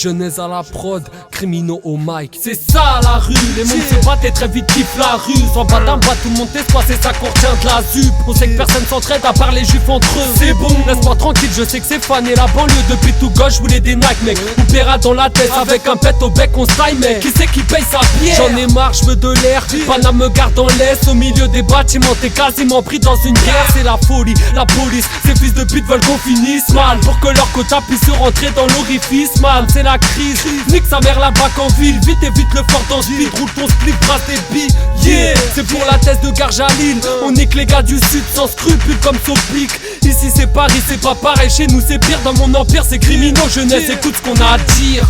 Jeunesse à la prod, criminaux au mic. C'est ça la rue, les mondes se battent et très vite kiffent la rue. Sans badam, bat tout le monde t'espoir, c'est ça qu'on retient de la zup. On sait que personne s'entraide à part les juifs entre eux. C'est bon, laisse-moi tranquille, je sais que c'est fan et la banlieue depuis tout gauche voulait des Nike mec. Ou Béra dans la tête avec un pet au bec on style mec. Qui c'est qui paye sa bière? J'en ai marre, je veux de l'air, Paname me garde en laisse. Au milieu des bâtiments t'es quasiment pris dans une guerre. C'est la folie, la police, ces fils de pute veulent qu'on finisse mal. Pour que leur quota puisse se rentrer dans l'orifice man. C'est la crise, nique sa mère là-bas qu'en ville. Vite évite le fort dans speed, roule ton split, brasse des billes. Yeah, c'est pour la thèse de Garjalil. On nique les gars du sud sans scrupule comme Sopic. Ici c'est Paris, c'est pas pareil, chez nous c'est pire. Dans mon empire c'est criminaux, jeunesse, écoute ce qu'on a à dire.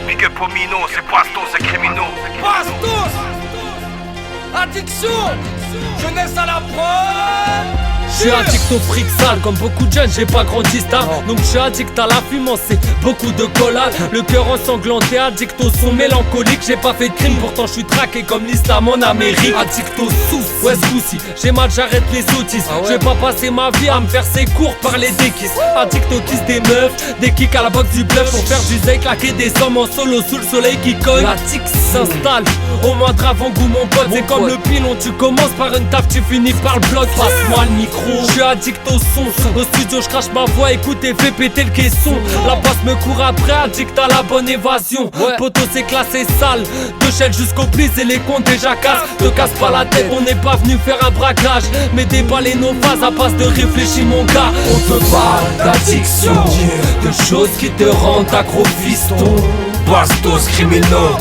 Big up au Mino, c'est Bastos, c'est criminaux. Bastos, addiction, jeunesse à la prod. Je suis addict au fric sale, comme beaucoup de jeunes, j'ai pas grandi stable. Donc je suis addict à la fumance, c'est beaucoup de collage. Le cœur ensanglanté, addict au son mélancolique. J'ai pas fait de crime, pourtant je suis traqué comme l'islam en Amérique. Addict au sous, West Pussy, j'ai mal, j'arrête les sottises. Je vais pas passer ma vie à me faire ses cours par les déquisses. Addict au kiss des meufs, des kicks à la boxe du bluff. Pour faire du zay, claquer des sommes en solo sous le soleil qui cogne. L'addict s'installe, au moindre avant-goût mon pote. C'est comme le pilon, tu commences par une taf, tu finis par le bloc. Passe-moi le micro. Je suis addict au son, au studio je crache ma voix, écoute et fais péter le caisson. La passe me court après, addict à la bonne évasion. Poto c'est classé sale, de Shell jusqu'au plis et les comptes déjà cassent. Te casse pas la tête, on n'est pas venu faire un braquage. Mais déballer nos phases à base de réfléchir mon gars. On te parle d'addiction, de choses qui te rendent accro fiston. Bastos, criminaux,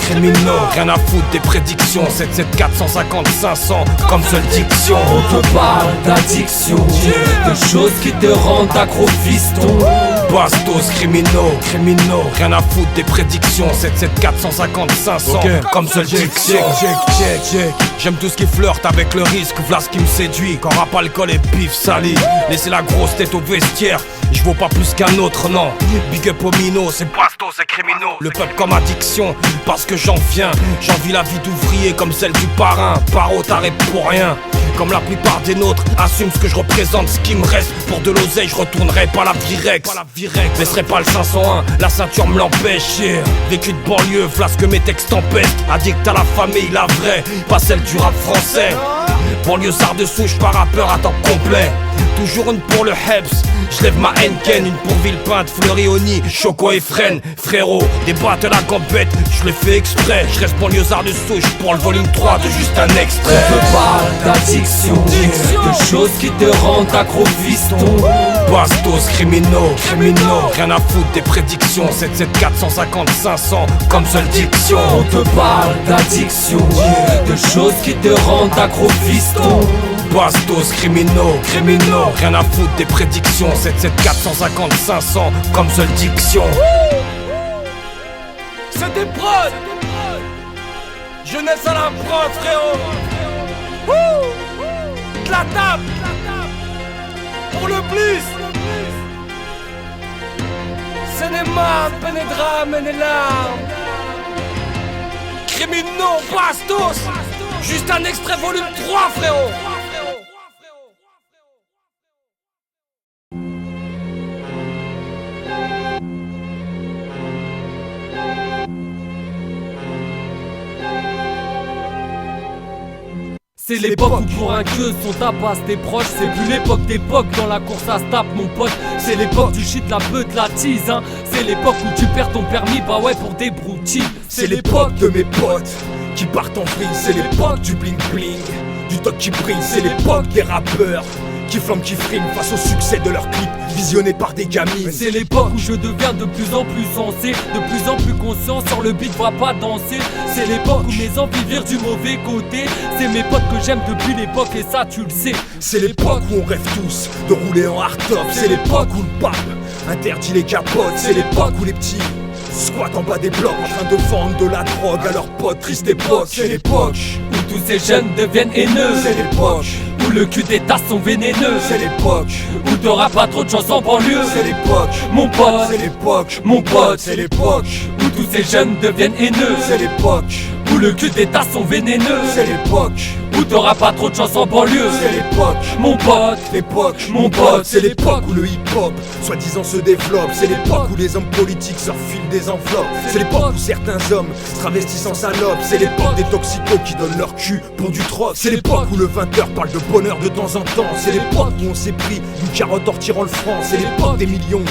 rien à foutre des prédictions. 774 150 500 comme seule diction. On te parle d'addiction, de choses qui te rendent accro fiston. Bastos, criminaux, rien à foutre des prédictions. 774 150 500 comme seule diction. J'aime tout ce qui flirte avec le risque, v'là ce qui me séduit. Quand rap, alcool et pif sali, laissez la grosse tête au vestiaire. Je vaux pas plus qu'un autre, non. Big up au Mino, c'est Bastos, c'est criminaux. Le peuple comme addiction, parce que j'en viens. J'envie la vie d'ouvrier comme celle du parrain. Paro t'arrête pour rien, comme la plupart des nôtres. Assume ce que je représente, ce qui me reste. Pour de l'oseille, je retournerai pas la Virex. Laisserai pas le 501, la ceinture me l'empêche. Vécu de banlieue, flasque mes textes tempestent. Addict à la famille, la vraie, pas celle du rap français. Banlieusard de souche, par rappeur à temps complet. Toujours une pour le Hebs, je lève ma Henken. Une pour Villepinte, Fleury-Oni, Choco et Fresnes. Frérot, des battes à la gambette, je le fais exprès. Je reste banlieusard de souche pour le volume 3 de juste un extrait. On te parle d'addiction, de choses qui te rendent accro fiston. Bastos, criminaux, rien à foutre des prédictions. 774 150 500 comme seule diction. On te parle d'addiction, de choses qui te rendent accro fiston. Bastos, criminaux, rien à foutre des prédictions. 774 150 500 comme seule diction. C'est des prods, jeunesse à la prod frérot. De la table pour le bliss. C'est des marques, pénédrames et des larmes. Criminaux, Bastos. Juste un extrait volume 3 frérot. C'est l'époque où pour un queue son tapas tes proches. C'est plus l'époque d'époque dans la course à se tape mon pote. C'est l'époque du shit, la beuh, de la tease hein. C'est l'époque où tu perds ton permis, bah ouais pour des broutilles. C'est l'époque de mes potes qui partent en vrille. C'est l'époque du bling bling, du toc qui brille. C'est l'époque des rappeurs qui flambent, qui friment face au succès de leurs clips visionnés par des gamines. C'est l'époque où je deviens de plus en plus sensé, de plus en plus conscient, sur le beat va pas danser. C'est l'époque où mes envies virent du mauvais côté. C'est mes potes que j'aime depuis l'époque et ça tu le sais. C'est l'époque où on rêve tous de rouler en hardtop. C'est l'époque où le pape interdit les capotes. C'est l'époque où les petits squattent en bas des blocs en train de vendre de la drogue à leurs potes. Triste époque. C'est l'époque où tous ces jeunes deviennent haineux. C'est l'époque où le cul des tasses sont vénéneux. C'est l'époque où t'auras pas trop de chance en banlieue. C'est l'époque mon pote. C'est l'époque mon pote. C'est l'époque où tous ces jeunes deviennent haineux. C'est l'époque où le cul des tasses sont vénéneux. C'est l'époque où t'auras pas trop de chance en banlieue. C'est l'époque mon pote. L'époque mon pote. C'est l'époque où le hip-hop soi-disant se développe. C'est l'époque où les hommes politiques se refilent des enveloppes. C'est l'époque où certains hommes se travestissent en salopes. C'est l'époque des toxicos qui donnent leur cul pour du troc. C'est l'époque où le 20h parle de bonheur de temps en temps. C'est l'époque où on s'est pris une carotte en retirant le franc. C'est l'époque des millions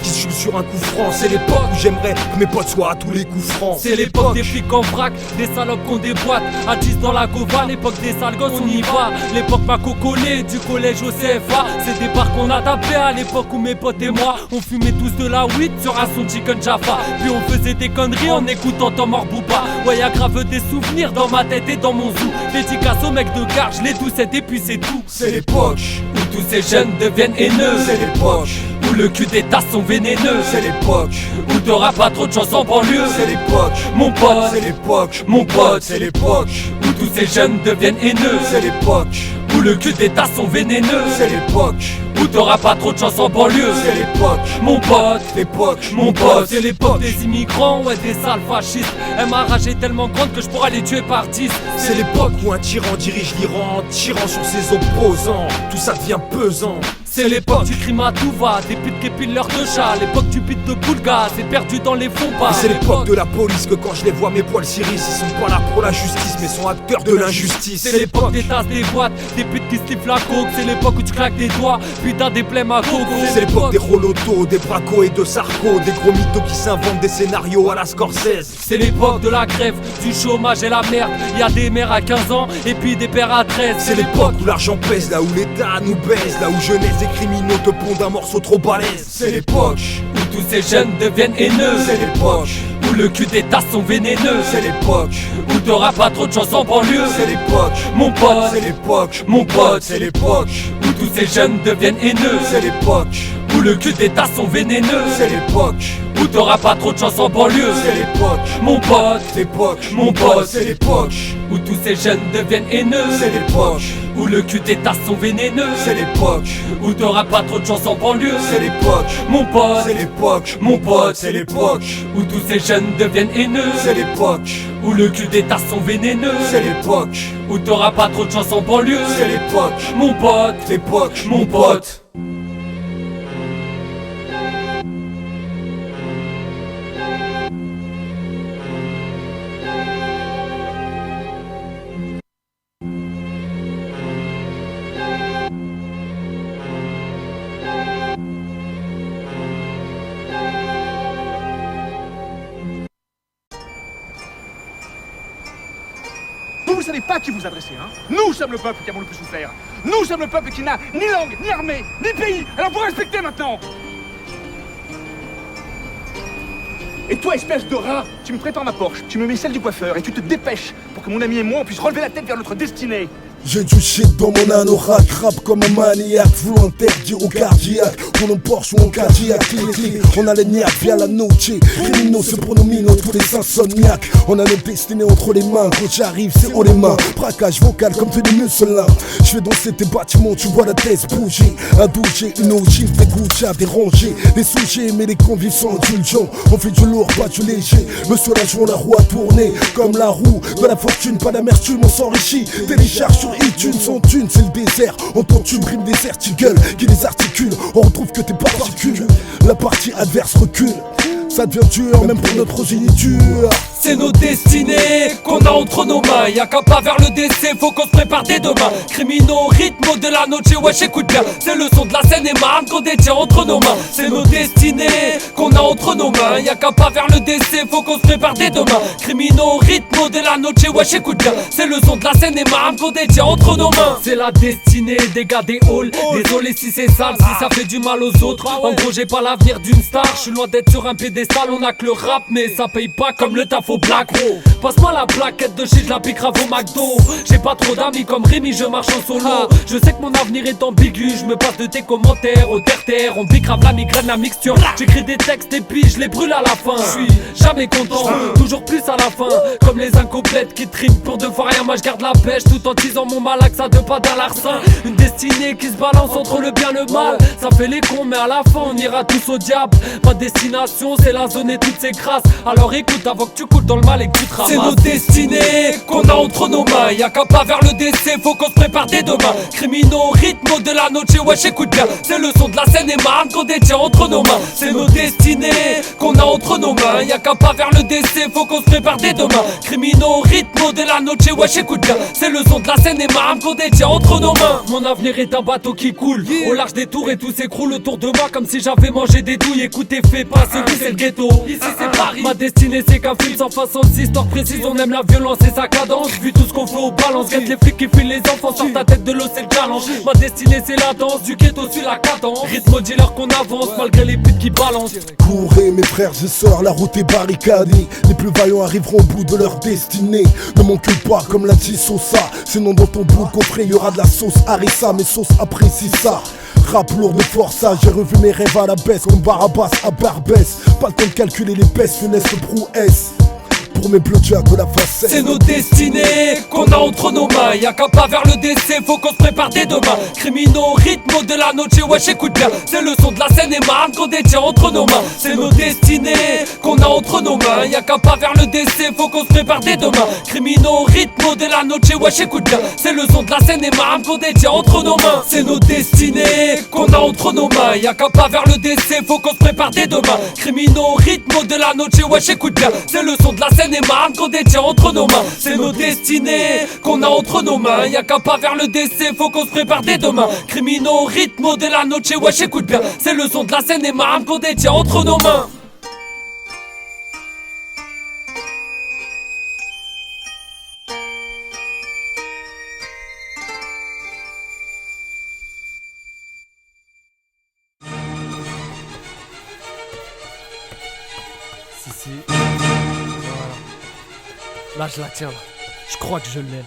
qui se jouent sur un coup franc. C'est l'époque où j'aimerais que mes potes soient à tous les coups francs. C'est l'époque des flics en vrac, des salopes qu'on déboîte à 10 dans la gova, l'époque des sales gosses on y va. L'époque Paco collé du collège au CFA. C'est des bars qu'on a tapé à l'époque où mes potes et moi on fumait tous de la weed sur un son chicken jaffa. Puis on faisait des conneries en écoutant Tom Booba. Ouais y'a grave des souvenirs dans ma tête et dans mon zoo. Dédicace aux mecs de gare, je les douce et puis c'est tout. C'est l'époque où tous ces jeunes deviennent haineux. C'est l'époque où le cul des tasses sont vénéneux. C'est l'époque où t'auras pas trop de chance en banlieue. C'est l'époque mon pote. C'est l'époque mon pote. C'est l'époque où tous ces jeunes deviennent haineux. C'est l'époque où le cul des tasses sont vénéneux. C'est l'époque où t'auras pas trop de chance en banlieue. C'est l'époque mon pote. L'époque mon pote. C'est l'époque des immigrants, ouais des sales fascistes. Elle m'a ragé tellement grande que je pourrais les tuer par 10. C'est l'époque où un tyran dirige l'Iran en tirant sur ses opposants. Tout ça devient pesant. C'est l'époque du crime à tout va, des putes qui épilent leur deux chats. L'époque du beat de Boulga, c'est perdu dans les fonds pas. C'est l'époque de la police que quand je les vois mes poils s'irissent. Ils sont pas là pour la justice mais sont acteurs de l'injustice. C'est l'époque des tasses, des boîtes, des putes qui sniffent la coke. C'est l'époque où tu claques des doigts, putain des blèmes à gogo. C'est l'époque des rolotos, des bracos et de Sarko. Des gros mythos qui s'inventent des scénarios à la Scorsese. C'est l'époque de la grève, du chômage et la merde. Y'a des mères à 15 ans et puis des pères à 13. C'est l'époque où l'argent pèse, là où l'État nous baise. Là où jeunesse et criminaux te pondent un morceau trop balèze. C'est l'époque où tous ces jeunes deviennent haineux. C'est l'époque où le cul des tasses sont vénéneux. C'est l'époque où t'auras pas trop de chance en banlieue. C'est l'époque mon pote. C'est l'époque mon pote. C'est l'époque où tous ces jeunes deviennent haineux. C'est l'époque où le cul des tasses sont vénéneux. C'est l'époque où t'auras pas trop de chance en banlieue. C'est l'époque mon pote. L'époque mon pote. C'est l'époque où tous ces jeunes deviennent haineux. C'est l'époque où le cul des tasses sont vénéneux. C'est l'époque où t'auras pas trop de chance en banlieue. C'est l'époque mon pote. C'est l'époque mon pote. C'est l'époque où tous ces jeunes deviennent haineux. C'est l'époque où le cul des tasses sont vénéneux. C'est l'époque où t'auras pas trop de chance en banlieue. C'est l'époque mon pote. L'époque mon pote. Vous savez pas à qui vous adressez, hein? Nous sommes le peuple qui avons le plus souffert. Nous sommes le peuple qui n'a ni langue, ni armée, ni pays. Alors vous respectez maintenant. Et toi, espèce de rat, tu me prépares ma Porsche, tu me mets celle du coiffeur et tu te dépêches pour que mon ami et moi on puisse relever la tête vers notre destinée. J'ai du shit dans mon anorak, rap comme un maniaque, volontaire, dit au cardiaque, pour nos Porsche ou en Cadillac, clic, on a les niaques via la noche, criminaux se pronominent tous les insomniaques, on a nos destinées entre les mains, quand j'arrive c'est haut les mains, braquage vocal comme des musselins, je vais danser tes bâtiments, tu vois la tête bouger, un douché, une ogive, des goûts dérangés, des sujets mais les convives sont indulgents, on fait du lourd, pas du léger, monsieur la joue, la roue a tourné, comme la roue de la fortune, pas d'amertume, on s'enrichit, télécharge sur iTunes, son thune, c'est le désert. On t'entube, rime des gueule qui les articule. On retrouve que tes particules. La partie adverse recule. Ça devient dur, même pour notre progéniture. C'est nos destinées qu'on a entre nos mains. Y'a qu'à pas vers le décès, faut qu'on se prépare dès demain. Criminaux, rythme de la noche, wesh écoute bien. C'est le son de la scène et marne qu'on détient entre nos mains. C'est nos destinées qu'on a entre nos mains. Y'a qu'à pas vers le décès, faut qu'on se prépare dès demain. Criminaux, rythme de la noche, wesh écoute bien. C'est le son de la scène et marne qu'on détient entre nos mains. C'est la destinée des gars des halls. Désolé si c'est sale, si ça fait du mal aux autres. En gros j'ai pas l'avenir d'une star. Je suis loin d'être sur un pédestal. On a que le rap mais ça paye pas comme le taf au black. Passe-moi la plaquette de shit, je la pique grave au McDo. J'ai pas trop d'amis comme Rémi, je marche en solo. Je sais que mon avenir est ambigu, je me passe de tes commentaires au terre-terre. On pique grave la migraine, la mixture. J'écris des textes et puis je les brûle à la fin. Je suis jamais content, toujours plus à la fin. Comme les incomplètes qui triment pour deux fois rien. Moi je garde la pêche tout en tisant mon malax à deux pas d'un larcin. Une destinée qui se balance entre le bien et le mal. Ça fait les cons mais à la fin on ira tous au diable. Ma destination c'est la zone et toutes ses grâces. Alors écoute avant que tu coules dans le mal et que tu te ramasses. C'est nos destinées qu'on a entre nos mains. Y'a qu'à pas vers le décès, faut qu'on se prépare dès demain. Criminaux, rythme de la noche, wesh écoute bien. C'est le son de la scène et marne qu'on détient entre nos mains. C'est nos destinées qu'on a entre nos mains. Y'a qu'à pas vers le décès, faut qu'on se prépare dès demain. Criminaux, rythme de la noche, wesh écoute bien. C'est le son de la scène et marne qu'on détient entre nos mains. Mon avenir est un bateau qui coule au large des tours et tout s'écroule autour de moi comme si j'avais mangé des douilles. Écoutez, fais pas ce qui c'est le ghetto. Ici c'est Paris. Ma destinée c'est qu'un film sans façon de histoire précise. On aime la violence et sa cadence. Vu tout ce qu'on fait au balance, guette les flics qui filent les enfants. Sur ta tête de l'eau c'est le challenge. Ma destinée c'est la danse, du ghetto suit la cadence. Rythme dealer qu'on avance malgré les putes qui balancent. Courez mes frères et sœurs, la route est barricadée. Les plus vaillants arriveront au bout de leur destinée. Ne manque pas comme l'a dit Sosa. Sinon dans ton bout coffret y'aura de la sauce harissa. Mes sauces apprécient ça. Rap lourd de forçage, j'ai revu mes rêves à la baisse. Comme Barabas à Barbès. Pas le temps de calculer les baisses, funeste prouesse. Pour mes bleus tu as de la facette. C'est nos destinées qu'on a entre nos mains. Y'a qu'à pas vers le décès, faut qu'on se prépare dès demain. Criminaux, rythme de la noche, wesh écoute bien. C'est le son de la scène et marne qu'on détient entre nos mains. C'est nos destinées qu'on a entre nos mains. Y'a qu'à pas vers le décès, faut qu'on se prépare dès demain. Criminaux, rythme de la noche, wesh écoute bien. C'est le son de la scène et marne qu'on détient entre nos mains. C'est nos destinées qu'on a entre nos mains. Y'a qu'à pas vers le décès, faut qu'on se prépare dès demain. Criminaux, rythme de la noche, wesh écoute bien. C'est le son de la scène et marne qu'on détient entre nos mains. C'est nos destinées qu'on a entre nos mains. Y'a qu'à pas vers le décès, faut qu'on se prépare dès demain. Criminaux, rythme de la noche, wesh écoute bien. C'est le son de la scène et marne qu'on détient entre nos mains. Si. Là je la tiens là, je crois que je l'ai.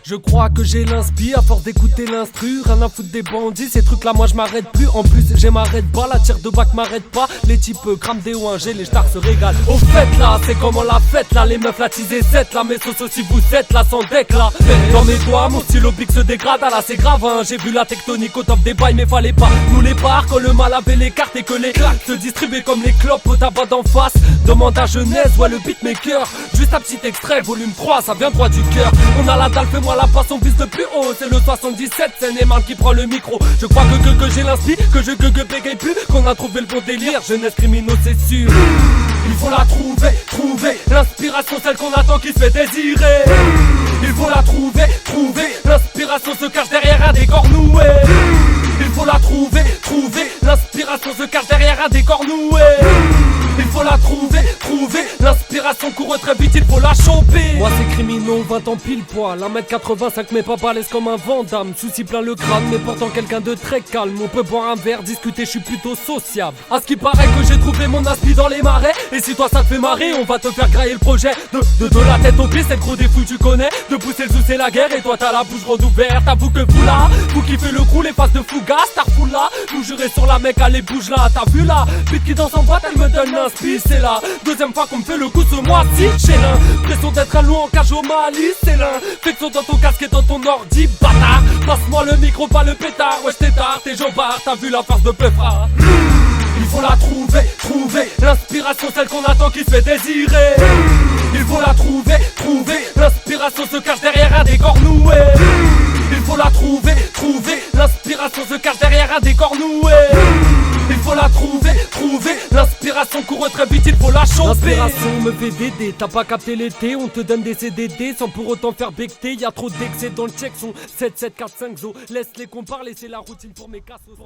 Je crois que j'ai l'inspi à force d'écouter l'instru. Rien à foutre des bandits, ces trucs là moi je m'arrête plus. En plus j'ai m'arrête pas, la tire de bac m'arrête pas. Les types crament des ONG, les stars se régalent. Au fait là, c'est comment la fête là. Les meufs la teasée 7 là, mes sauces aussi vous êtes là sans deck là. Dans mes doigts, mon stylo bic se dégrade. Ah là c'est grave hein, j'ai vu la tectonique au top des bails. Mais fallait pas nous les barres quand le mal avait les cartes. Et que les claques se distribuaient comme les clopes au tabac d'en face. Demande à Genèse, ouais le beatmaker. Juste un petit extrait, volume 3, ça vient droit du cœur. On a la dalle, fais-moi la passe, on vise de plus haut. C'est le 77, c'est Neyman qui prend le micro. Je crois que j'ai l'inspi, que je bégaye plus. Qu'on a trouvé le bon délire, jeunesse criminaux c'est sûr. Il faut la trouver, l'inspiration celle qu'on attend qui se fait désirer. Il faut la trouver, l'inspiration se cache derrière un décor noué. Il faut la trouver, l'inspiration se cache derrière un décor noué. Il faut la trouver, l'inspiration court très vite, il faut la choper. Moi c'est criminaux, 20 ans pile poil, 1m85 mais pas balèze comme un Vandame. Souci plein le crâne mais pourtant quelqu'un de très calme. On peut boire un verre, discuter, je suis plutôt sociable. À ce qui paraît que j'ai trouvé mon aspi dans les marais. Et si toi ça te fait marrer, on va te faire grailler le projet. De la tête aux pieds, c'est le gros des fous tu connais. De pousser le sous c'est la guerre et toi t'as la bouche ronde ouverte. Avoue que vous là, vous qui fait le crew, les faces de Fougas, Starful là. Vous jurez sur la mec, allez bouge là, t'as vu là. Pute qui danse en boîte, elle me donne l'inspi, c'est là. Deuxième fois qu'on me fait le coup ce mois-ci, j'ai l'impression d'être un loup en cage au Mali, c'est l'un. Fais que dans ton casque et dans ton ordi, bâtard. Passe-moi le micro, pas le pétard, wesh t'es tard, t'es jambard, t'as vu la farce de Peufra. Il faut la trouver, l'inspiration celle qu'on attend qui se fait désirer. Il faut la trouver, l'inspiration se cache derrière un décor noué. Il faut la trouver, l'inspiration se cache derrière un décor noué. Il faut la trouver, l'inspiration court très vite, il faut la choper. choper. L'inspiration me fait d'aider, t'as pas capté l'été, on te donne des CDD sans pour autant faire becter. Y'a trop d'excès dans le check, son 7, 7, 4, 5 zo. Laisse les cons parler, c'est la routine pour mes cassos,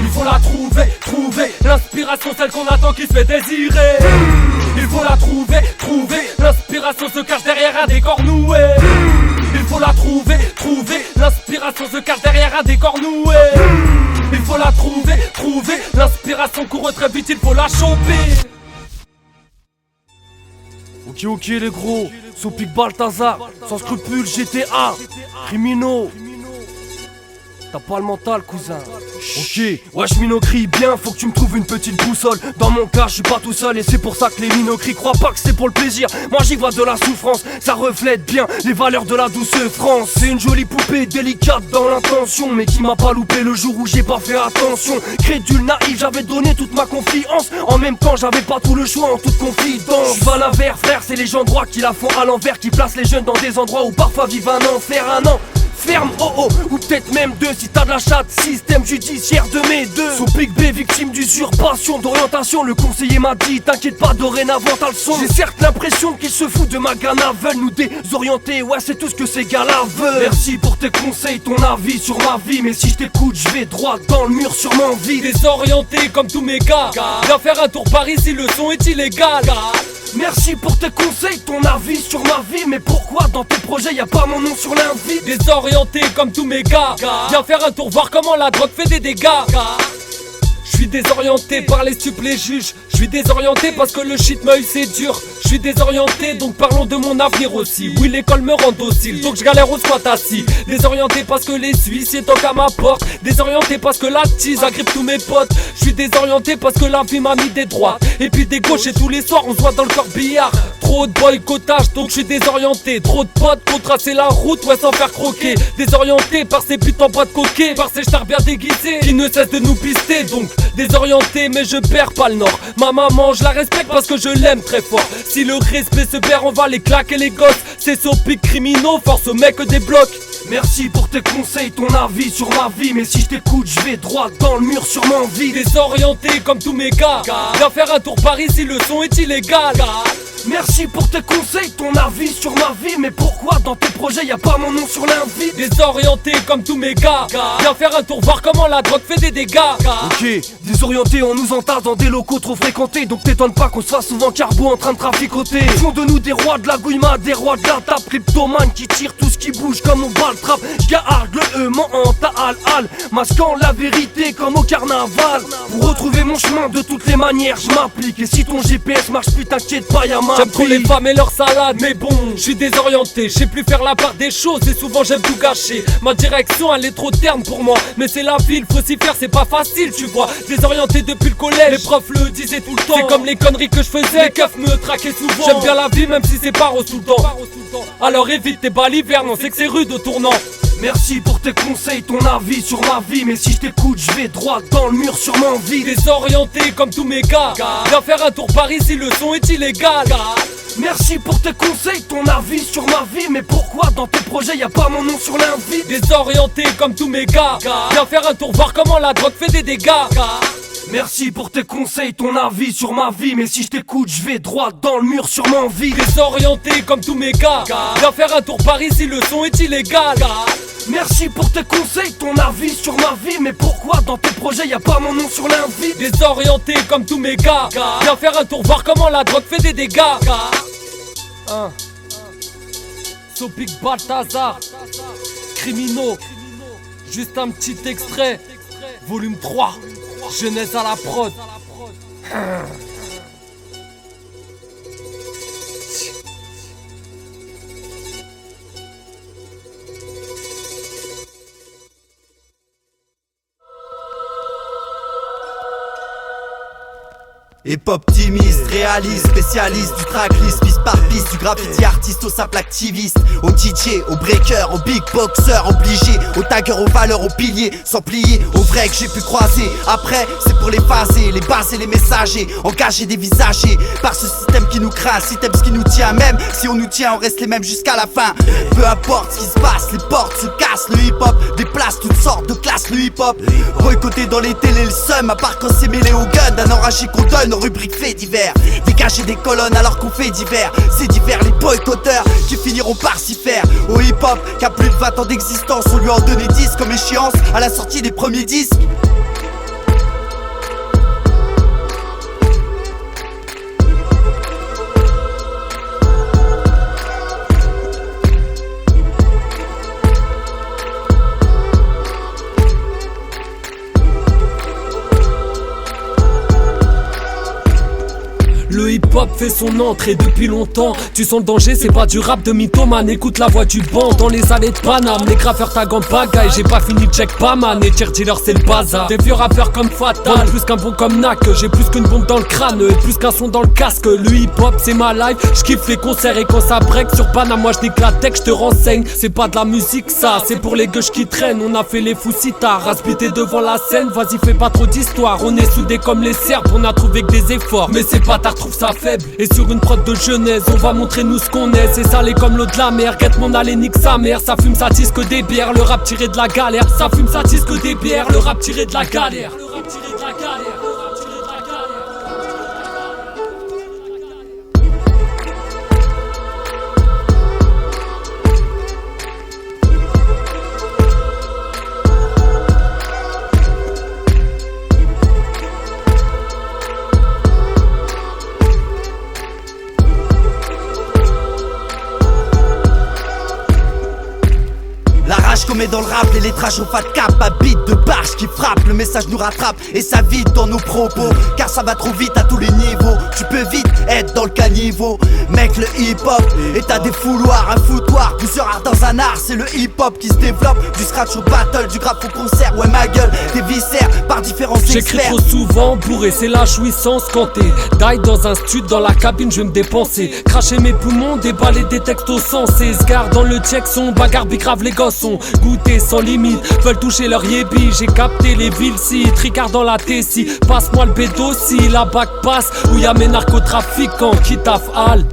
Il faut la trouver, l'inspiration celle qu'on attend qui se fait désirer. Il faut la trouver, l'inspiration se cache derrière un décor noué. Il faut la trouver, l'inspiration se cache derrière un décor noué. Il faut la trouver, l'inspiration court très vite, il faut la choper. Ok les gros, Sopic Balthazar, sans scrupule GTA, criminaux. T'as pas le mental, cousin. Ok, ouais, j'mino crie bien, faut que tu me trouves une petite boussole. Dans mon cas, je suis pas tout seul et c'est pour ça que les minots crient. Crois pas que c'est pour le plaisir, moi j'y vois de la souffrance. Ça reflète bien les valeurs de la douce France. C'est une jolie poupée délicate dans l'intention, mais qui m'a pas loupé le jour où j'ai pas fait attention. Crédule naïf, j'avais donné toute ma confiance. En même temps, j'avais pas tout le choix en toute confidence. J'suis pas l'inverse, frère, c'est les gens droits qui la font à l'envers, qui placent les jeunes dans des endroits où parfois vivent un enfer, un an. Ferme, ou peut-être même deux si t'as de la chatte. Système judiciaire de mes deux. Son Big B, victime d'usurpation d'orientation. Le conseiller m'a dit, t'inquiète pas, dorénavant t'as le son. J'ai certes l'impression qu'ils se foutent de ma gana. Veulent nous désorienter, ouais c'est tout ce que ces gars-là veulent. Merci pour tes conseils, ton avis sur ma vie. Mais si je t'écoute, je vais droit dans le mur sur mon vide. Désorienté comme tous mes gars. Viens faire un tour par ici, le son est illégal. Merci pour tes conseils, ton avis sur ma vie. Mais pourquoi dans tes projets y'a pas mon nom sur l'invite? Désorienté comme tous mes gars. Viens faire un tour voir comment la drogue fait des dégâts. Je suis désorienté par les stupes, les juges. Je suis désorienté parce que le shit m'œil c'est dur. Je suis désorienté donc parlons de mon avenir aussi. Oui l'école me rend docile donc je galère au squat assis. Désorienté parce que les huissiers toquent à ma porte. Désorienté parce que la tease agrippe tous mes potes. Je suis désorienté parce que la vie m'a mis des droites et puis des gauches et tous les soirs on se voit dans le corbillard. Trop de boycottage donc je suis désorienté. Trop de potes pour tracer la route ouais sans faire croquer. Désorienté par ces putains de boîtes coquées, par ces stars bien déguisés qui ne cessent de nous pister. Donc désorienté mais je perds pas le nord. Ma maman je la respecte parce que je l'aime très fort. Si le respect se perd on va les claquer les gosses. C'est Sopic criminaux, force au mec des blocs. Merci pour tes conseils, ton avis sur ma vie. Mais si je t'écoute je vais droit dans le mur sur mon vide. Désorienté comme tous mes gars. Viens faire un tour par ici, le son est illégal. Merci pour tes conseils, ton avis sur ma vie. Mais pourquoi dans tes projets y'a pas mon nom sur l'invite? Désorienté comme tous mes gars. Viens faire un tour voir comment la drogue fait des dégâts. Ok, désorienté on nous entasse dans des locaux trop fréquentés. Donc t'étonne pas qu'on se fasse souvent carbo en train de traficoter. Font de nous des rois de la gouima, des rois de la tape. Cryptomane qui tire tout ce qui bouge comme on balle trap. J'garde le en ta'al masquant la vérité comme au carnaval. Pour retrouver mon chemin de toutes les manières je m'applique. Et si ton GPS marche plus t'inquiète pas y'a ma. J'aime trop les femmes et leurs salades, mais bon, je suis désorienté, je sais plus faire la part des choses et souvent j'aime tout gâcher. Ma direction elle est trop terne pour moi, mais c'est la vie, faut s'y faire, c'est pas facile tu vois. Désorienté depuis le collège, les profs le disaient tout le temps. C'est comme les conneries que je faisais, les keufs me traquaient souvent. J'aime bien la vie même si c'est pas rose tout le temps. Alors évite tes balivernes, on sait que c'est rude au tournant. Merci pour tes conseils, ton avis sur ma vie. Mais si je t'écoute, je vais droit dans le mur sur mon vide. Désorienté comme tous mes gars. Viens faire un tour par ici, le son est illégal. Merci pour tes conseils, ton avis sur ma vie. Mais pourquoi dans tes projets y'a pas mon nom sur l'invite? Désorienté comme tous mes gars. Viens faire un tour voir comment la drogue fait des dégâts. Merci pour tes conseils, ton avis sur ma vie. Mais si je t'écoute, je vais droit dans le mur sur mon vide. Désorienté comme tous mes gars. Viens faire un tour par ici, le son est illégal. Merci pour tes conseils, ton avis sur ma vie. Mais pourquoi dans tes projets y'a pas mon nom sur l'invite? Désorienté comme tous mes gars. Viens faire un tour voir comment la drogue fait des dégâts. Sopic Balthazar, criminaux. Juste un petit extrait. Volume 3, jeunesse à la prod. Hip optimiste, réaliste, spécialiste du tracklist, piste par piste, du graffiti artiste au simple activiste, au DJ, au breaker, au big boxer, obligé, au tagger, aux valeurs, aux piliers, sans plier, aux vrais que j'ai pu croiser. Après, c'est pour les phaser, les bases et les messagers, engagés, dévisagés par ce système qui nous craint, système ce qui nous tient. Même si on nous tient, on reste les mêmes jusqu'à la fin. Peu importe ce qui se passe, les portes se cassent, le hip hop déplace toutes sortes de classes, le hip hop boycotté dans les télés, le seum, à part quand c'est mêlé au gun d'un enragé qu'on donne. Nos rubriques faits divers, dégager des colonnes alors qu'on fait divers. C'est divers les boycotteurs qui finiront par s'y faire. Au hip-hop qui a plus de 20 ans d'existence, on lui en donnait 10 comme échéance à la sortie des premiers disques. Le hip-hop fait son entrée depuis longtemps. Tu sens le danger, c'est pas du rap de mythomane. Écoute la voix du banc dans les allées de Paname. Les graffeurs tag en pagaille, j'ai pas fini de check pas man. Et tier dealer c'est le bazar. Des vieux rappeurs comme Fatal, plus qu'un bon comme Nak. J'ai plus qu'une bombe dans le crâne et plus qu'un son dans le casque. Le hip-hop c'est ma life, j'kiffe les concerts. Et quand ça break sur Paname, moi j'nique la tech, j'te renseigne. C'est pas de la musique ça, c'est pour les gueuches qui traînent. On a fait les fous si tard, raspité devant la scène. Vas-y fais pas trop d'histoire, on est soudés comme les Serbes. On a trouvé que des efforts, mais c'est pas tard, trouve ça faible. Et sur une prod de jeunesse, on va montrer nous ce qu'on est. C'est salé comme l'eau de la mer, guette mon allée, nique sa mère. Ça fume, ça tisse que des bières, le rap tiré de la galère. Ça fume, ça tisse que des bières, le rap tiré de la galère. Le rap tiré de la galère, le rap tiré de la galère. La rage qu'on met dans le rap, les lettrages au fat cap, à beat de barge qui frappe, le message nous rattrape et ça vite dans nos propos, car ça va trop vite à tous les niveaux. Tu peux vite être dans le caniveau, mec le hip hop est à des fouloirs, un foutoir, plusieurs arts dans un art, c'est le hip hop qui se développe, du scratch au battle, du graphe au concert, ouais ma gueule, des viscères par différents experts. J'écris trop souvent, bourré, c'est la jouissance quand t'es die dans un stud, dans la cabine je vais me dépenser, cracher mes poumons, déballer des textes au sensé, scar dans le check son bagarre bicrave les gosses sont goûtés sans limite, veulent toucher leur yébi. J'ai capté les villes si, tricard dans la Tessie. Passe-moi le bédo si la bac passe, où y'a mes narcotrafiquants qui taffent Al.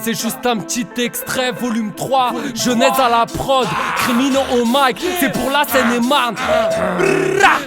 C'est juste un petit extrait, volume 3, Jeunesse à la prod, criminaux au mic, c'est pour la Seine-et-Marne.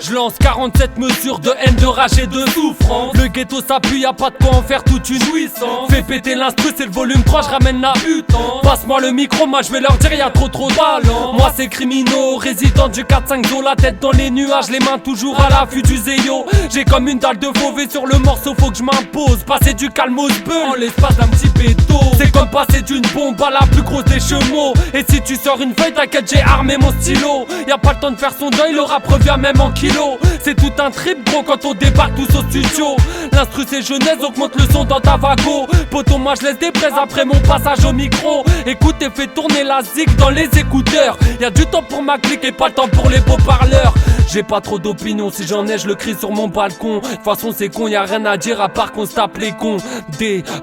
Je lance 47 mesures de haine, de rage et de souffrance. Le ghetto s'appuie, y'a pas de quoi en faire toute une jouissance. Fais péter l'instru, c'est le volume 3, je ramène la hutan. Passe-moi le micro, moi je vais leur dire y'a trop de talent. Moi c'est criminaux, résident du 4-5 zo, la tête dans les nuages, les mains toujours à l'affût du zéyo. J'ai comme une dalle de fauvé sur le morceau, faut que je m'impose. Passer du calme au speu en l'espace d'un petit péto. C'est comme passer d'une bombe à la plus grosse des chevaux. Et si tu sors une feuille, t'inquiète, j'ai armé mon stylo. Y'a pas le temps de faire son deuil, le rap revient même en kilo. C'est tout un trip gros quand on débarque tous au studio. L'instru c'est jeunesse, augmente le son dans ta vago. Poto moi je laisse des braises après mon passage au micro. Écoute et fais tourner la zig dans les écouteurs. Y'a du temps pour ma clique et pas le temps pour les beaux parleurs. J'ai pas trop d'opinion, si j'en ai je le crie sur mon balcon. De toute façon c'est con, y'a rien à dire à part qu'on se tape les cons.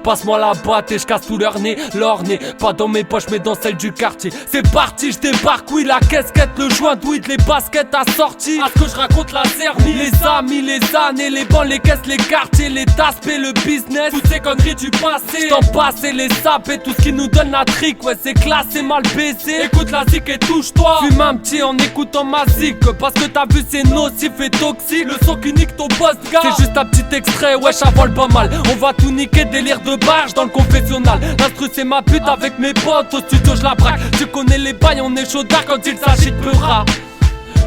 Passe-moi la batte et je casse tout leur nez. Pas dans mes poches mais dans celle du quartier. C'est parti, je débarque, oui la casquette, le joint de les baskets assorties. À ce que je raconte la sermie, les amis, les années, les bancs, les caisses, les quartiers, les tasses, le business. Toutes ces conneries du passé, j't'en passe et les sapes et tout ce qui nous donne la trique. Ouais c'est classé, mal baissé. Écoute la zik et touche bouge-toi. Fume un petit en écoutant ma zik, parce que t'as vu c'est nocif et toxique. Le son qui nique ton poste, gars. C'est juste un petit extrait, ouais, ça vole pas mal. On va tout niquer, délire de barge dans le confessionnal. L'instru c'est ma pute avec mes potes, au studio je la braque. Tu connais les bails, on est chaudard quand il s'agit de peura.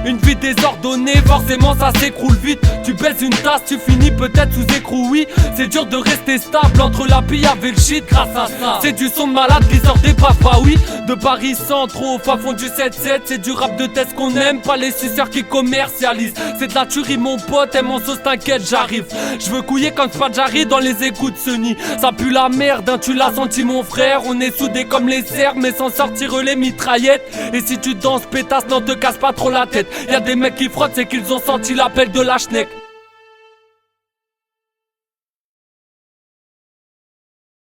Une vie désordonnée, forcément ça s'écroule vite. Tu baisses une tasse, tu finis peut-être sous écrou, oui. C'est dur de rester stable entre la pille et le shit grâce à ça. C'est du son de malade qui sort des papas, oui. De Paris Centre au fin fond du 7-7. C'est du rap de test qu'on aime, pas les suceurs qui commercialisent. C'est de la tuerie mon pote, et mon sauce t'inquiète j'arrive. Je veux couiller comme Spadjari dans les écoutes Sony. Ça pue la merde, hein, tu l'as senti mon frère. On est soudés comme les cerfs mais sans sortir les mitraillettes. Et si tu danses pétasse, n'en te casse pas trop la tête. Y'a des mecs qui frottent, c'est qu'ils ont senti l'appel de la schneck.